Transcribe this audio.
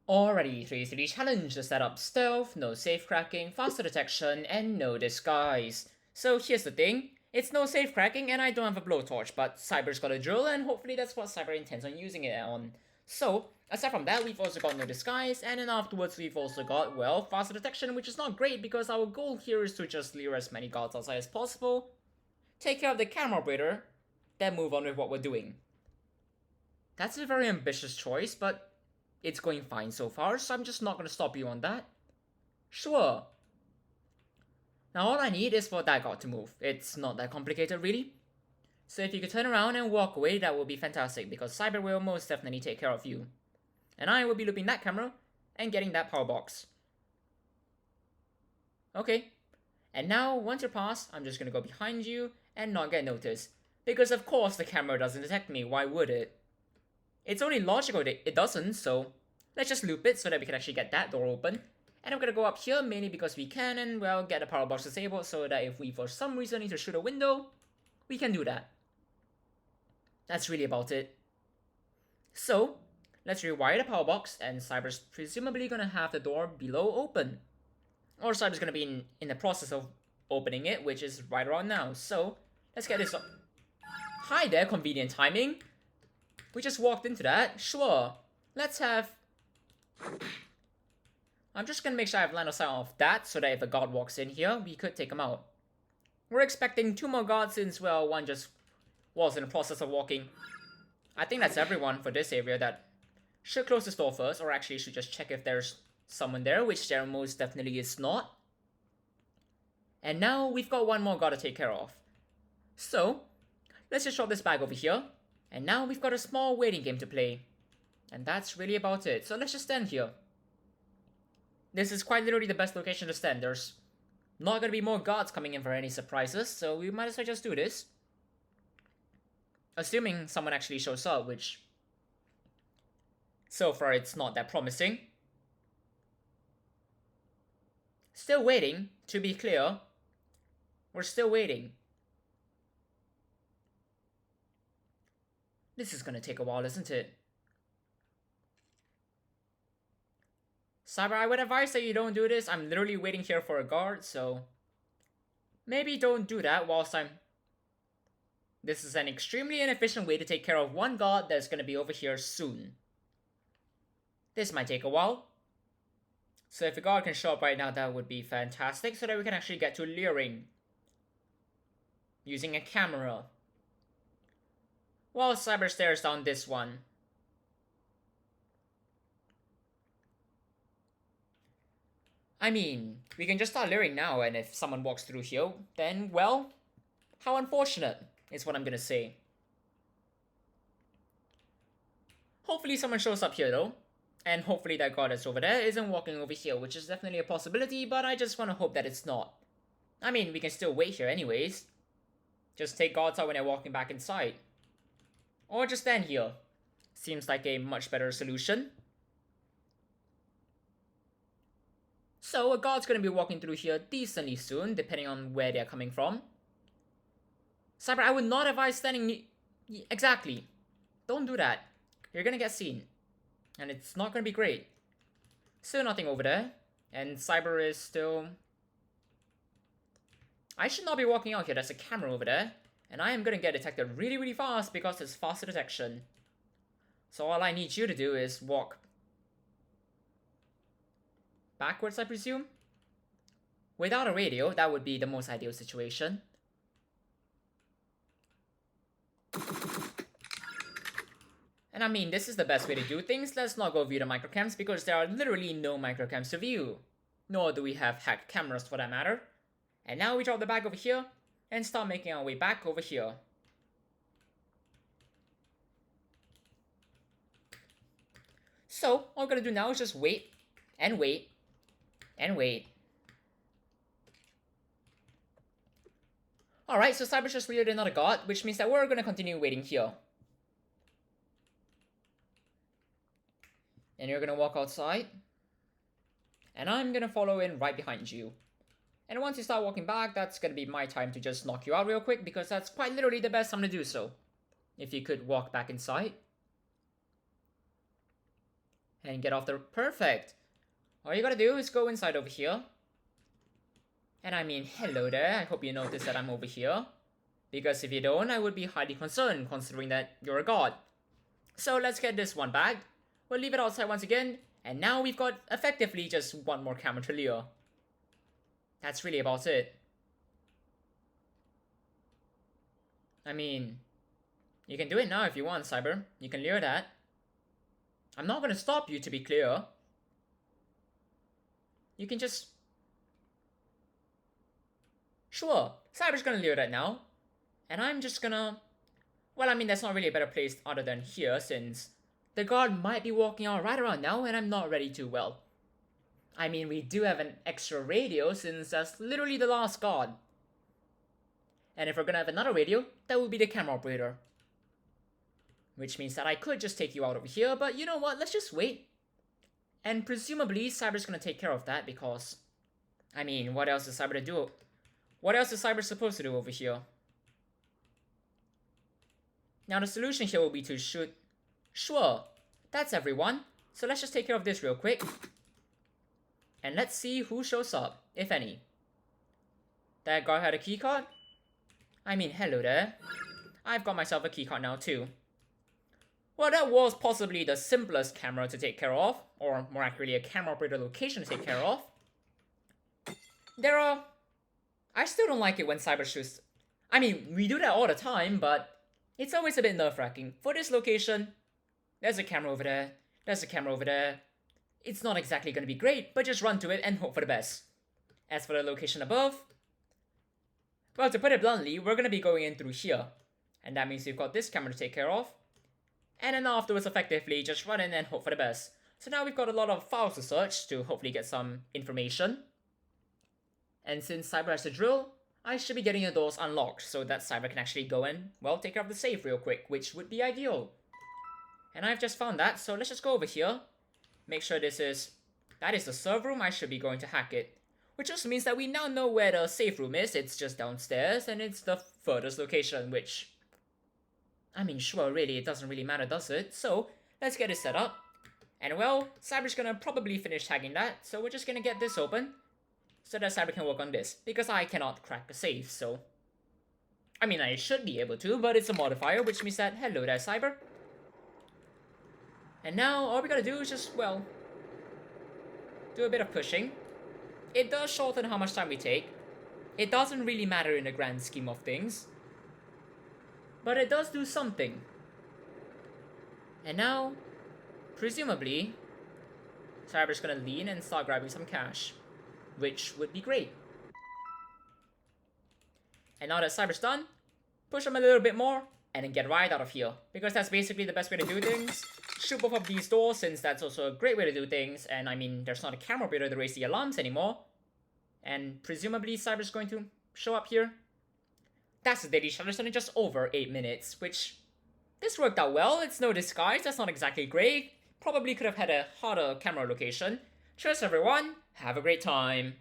Alrighty, 3 challenge to set up stealth, no safecracking, faster detection, and no disguise. So here's the thing, it's no safecracking and I don't have a blowtorch, but Cyber's got a drill and hopefully that's what Cyber intends on using it on. So, aside from that, we've also got no disguise, and then afterwards we've also got, well, faster detection, which is not great because our goal here is to just lure as many guards outside as possible, take care of the camera operator, then move on with what we're doing. That's a very ambitious choice, but it's going fine so far, so I'm just not going to stop you on that. Sure. Now all I need is for that guard to move. It's not that complicated really. So if you could turn around and walk away, that would be fantastic, because Cyber will most definitely take care of you. And I will be looping that camera and getting that power box. Okay. And now, once you're past, I'm just going to go behind you and not get noticed. Because of course the camera doesn't detect me, why would it? It's only logical that it doesn't, so let's just loop it so that we can actually get that door open. And I'm gonna go up here mainly because we can, and well, get the power box disabled so that if we for some reason need to shoot a window, we can do that. That's really about it. So, let's rewire the power box, and Cyber's presumably gonna have the door below open. Or Cyber's gonna be in the process of opening it, which is right around now. So, let's get this up. Hi there, convenient timing. We just walked into that. Sure. Let's have... I'm just gonna make sure I have line of sight of that, so that if a guard walks in here, we could take him out. We're expecting 2 more guards since, well, one just was in the process of walking. I think that's everyone for this area that should close this door first, or actually should just check if there's someone there, which there most definitely is not. And now we've got 1 more guard to take care of. So, let's just drop this bag over here. And now we've got a small waiting game to play. And that's really about it. So let's just stand here. This is quite literally the best location to stand. There's not gonna be more guards coming in for any surprises, so we might as well just do this. Assuming someone actually shows up, which so far it's not that promising. Still waiting, to be clear. We're still waiting. This is gonna take a while, isn't it? Cyber, I would advise that you don't do this. I'm literally waiting here for a guard, so maybe don't do that whilst I'm... This is an extremely inefficient way to take care of 1 guard that's gonna be over here soon. This might take a while. So if a guard can show up right now, that would be fantastic, so that we can actually get to luring. Using a camera. While Cyber stares down this one. I mean, we can just start luring now, and if someone walks through here, then, well, how unfortunate is what I'm gonna say. Hopefully someone shows up here though, and hopefully that guard that's over there isn't walking over here, which is definitely a possibility, but I just want to hope that it's not. I mean, we can still wait here anyways. Just take guards out when they're walking back inside. Or just stand here. Seems like a much better solution. So a guard's gonna be walking through here decently soon, depending on where they're coming from. Cyber, I would not advise standing exactly. Don't do that. You're gonna get seen. And it's not gonna be great. Still nothing over there. And Cyber is still... I should not be walking out here, there's a camera over there. And I am gonna get detected really fast because it's faster detection. So all I need you to do is walk backwards, I presume? Without a radio, that would be the most ideal situation. And I mean, this is the best way to do things. Let's not go view the microcams because there are literally no microcams to view. Nor do we have hacked cameras for that matter. And now we drop the bag over here and start making our way back over here. So, all we're gonna do now is just wait, and wait, and wait. Alright, so Cyber's just cleared another guard, which means that we're gonna continue waiting here. And you're gonna walk outside. And I'm gonna follow in right behind you. And once you start walking back, that's gonna be my time to just knock you out real quick, because that's quite literally the best time to do so. If you could walk back inside. And get off the... Perfect. All you gotta do is go inside over here. And I mean, hello there. I hope you notice that I'm over here. Because if you don't, I would be highly concerned, considering that you're a god. So let's get this one back. We'll leave it outside once again. And now we've got effectively just one more camera to lure. That's really about it. I mean, you can do it now if you want, Cyber. You can lure that. I'm not gonna stop you, to be clear. You can just... Sure, Cyber's gonna lure that now. And I'm just gonna... Well, I mean, there's not really a better place other than here, since the guard might be walking out right around now, and I'm not ready to, well... I mean, we do have an extra radio, since that's literally the last guard. And if we're gonna have another radio, that would be the camera operator. Which means that I could just take you out over here, but you know what, let's just wait. And presumably, Cyber's gonna take care of that, because... I mean, what else is Cyber to do? What else is Cyber supposed to do over here? Now the solution here will be to shoot... Sure, that's everyone. So let's just take care of this real quick. And let's see who shows up, if any. That guy had a keycard? I mean, hello there. I've got myself a keycard now too. Well, that was possibly the simplest camera to take care of, or more accurately, a camera operator location to take care of. I still don't like it when Cyber shoots. I mean, we do that all the time, but it's always a bit nerve-wracking. For this location, there's a camera over there, there's a camera over there. It's not exactly going to be great, but just run to it and hope for the best. As for the location above, well, to put it bluntly, we're going to be going in through here. And that means we've got this camera to take care of. And then afterwards, effectively, just run in and hope for the best. So now we've got a lot of files to search to hopefully get some information. And since Cyber has a drill, I should be getting the doors unlocked so that Cyber can actually go and, well, take care of the safe real quick, which would be ideal. And I've just found that, so let's just go over here. Make sure that is the server room. I should be going to hack it. Which just means that we now know where the safe room is. It's just downstairs, and it's the furthest location, which... I mean, sure, really, it doesn't really matter, does it? So, let's get it set up. And well, Cyber's gonna probably finish tagging that, so we're just gonna get this open. So that Cyber can work on this, because I cannot crack the safe, so... I mean, I should be able to, but it's a modifier, which means that, hello there, Cyber. And now, all we gotta do is just, well... do a bit of pushing. It does shorten how much time we take. It doesn't really matter in the grand scheme of things. But it does do something. And now, presumably, Cyber's gonna lean and start grabbing some cash. Which would be great. And now that Cyber's done, push him a little bit more, and then get right out of here. Because that's basically the best way to do things. Shoot both of these doors, since that's also a great way to do things. And I mean, there's not a camera operator to raise the alarms anymore. And presumably Cyber's going to show up here. That's the daily shutter's only just over 8 minutes, which... this worked out well. It's no disguise, that's not exactly great. Probably could have had a harder camera location. Cheers everyone, have a great time.